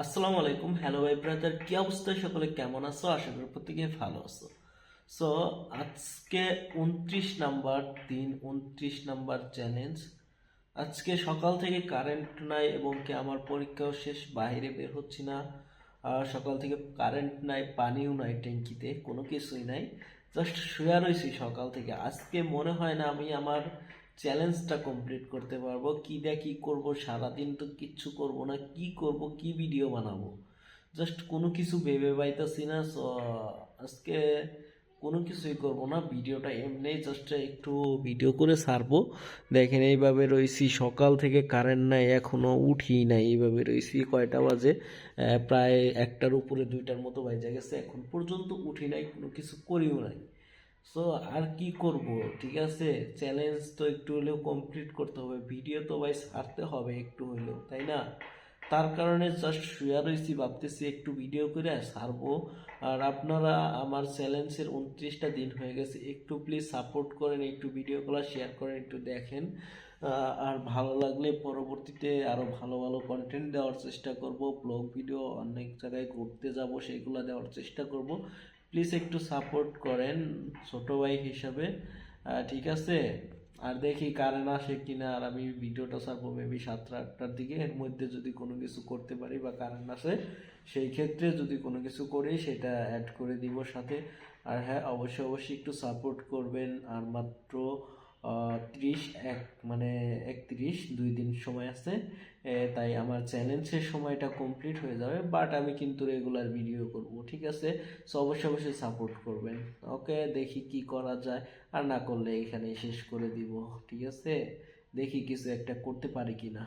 আসসালামু আলাইকুম, হ্যালো ভাই ব্রাদার, কি অবস্থা? সকলে কেমন আছো? আশা করি প্রত্যেকে ভালো আছো। সো আজকে 29 নাম্বার চ্যালেঞ্জ। আজকে সকাল থেকে কারেন্ট নাই এবং কি আমার পরীক্ষাও শেষ, বাইরে বের হচ্ছি না। সকাল থেকে কারেন্ট নাই, পানিও নাই, ট্যাঙ্কিতে কোনো কিছুই নাই, জাস্ট শুয়ে রয়েছি সকাল থেকে। আজকে মনে হয় না আমি আমার চ্যালেঞ্জটা কমপ্লিট করতে পারবো। কি দিয়ে কি করবো, সারাদিন তো কিচ্ছু করব না, কি করব, কি ভিডিও বানাবো, জাস্ট কোনো কিছু ভেবে পাইতেছি না। সো আজকে কোনো কিছুই করব না, ভিডিওটা এমনি জাস্ট একটু ভিডিও করে ছাড়বো। দেখেন এইভাবে রয়েছি সকাল থেকে, কারেন্ট নাই, এখনো উঠি নাই, এইভাবে রয়েছি। কয়টা বাজে? প্রায় একটার উপরে, দুইটার মতো বাজে গেছে, এখন পর্যন্ত উঠি নাই, কোনো কিছু করিও নাই। সো আর কি করব? ঠিক আছে, চ্যালেঞ্জ তো একটু হলেও কমপ্লিট করতে হবে, ভিডিও তো ভাই ছাড়তে হবে একটু হলেও, তাই না? তার কারণে জাস্ট শুয়ে রয়েছি, ভাবতেছি একটু ভিডিও করে ছাড়বো। আর আপনারা আমার চ্যালেঞ্জের 29টা দিন হয়ে গেছে, একটু প্লিজ সাপোর্ট করেন, একটু ভিডিওগুলো শেয়ার করেন, একটু দেখেন। আর ভালো লাগলে পরবর্তীতে আরও ভালো ভালো কন্টেন্ট দেওয়ার চেষ্টা করব, ব্লগ ভিডিও, অনেক জায়গায় ঘুরতে যাব, সেগুলো দেওয়ার চেষ্টা করব। প্লিজ একটু সাপোর্ট করেন ছোট ভাই হিসাবে, ঠিক আছে? আর দেখি কারেন্ট আসে কিনা, আর আমি ভিডিওটা ছাড়বো মেবি 7টা 8টার দিকে। এর মধ্যে যদি কোনো কিছু করতে পারি বা কারেন্ট আসে, সেই ক্ষেত্রে যদি কোনো কিছু করি সেটা অ্যাড করে দিব সাথে। আর হ্যাঁ, অবশ্যই অবশ্যই একটু সাপোর্ট করবেন। আর মাত্র 31 মানে 2 দিন সময় আছে। তাই আমার চ্যালেঞ্জের সময়টা কমপ্লিট হয়ে যাবে, বাট আমি কিন্তু রেগুলার ভিডিও করব, ঠিক আছে? সো অবশ্যই অবশ্যই সাপোর্ট করবেন। ওকে, দেখি কি করা যায়। আর না করলে এখানেই শেষ করে দিব, ঠিক আছে? দেখি কিছু একটা করতে পারি কিনা।